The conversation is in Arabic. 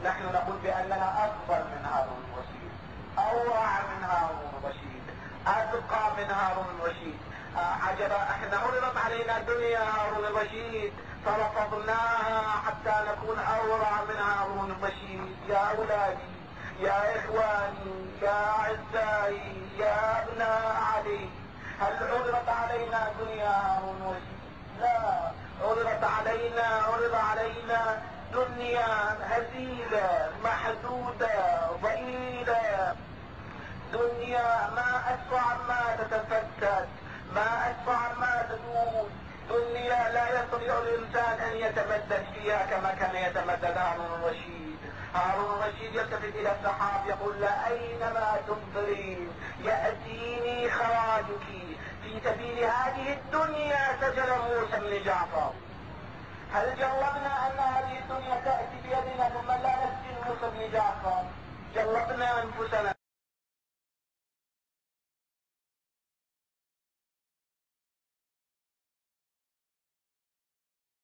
نحن نقول بأننا أفضل من هارون الرشيد، أورع من هارون الرشيد، أذقى من هارون الرشيد. عجبا، احنا عرضت علينا دنيا هارون الرشيد فرفضناها حتى نكون أورع من هارون الرشيد. يا أولادي، يا إخواني، يا أعزائي، يا أبناء علي، هل عرضت علينا دنيا هارون الرشيد؟ لا، عرض علينا دنيا هزيلة محدودة ضئيلة، دنيا ما أسرع ما تتفتت، ما أسرع ما تدوم، دنيا لا يستطيع الإنسان أن يتمدد فيها كما كان يتمدد هارون الرشيد. هارون الرشيد يلتفت إلى السحاب يقول لا أينما تمطرين يأتيني خراجك. في سبيل هذه الدنيا سجل موسى بن جعفر. هل جربنا أن هذه الدنيا تأتي بيدنا ثم لا نسجن موسى بن جعفر؟ جربنا أنفسنا.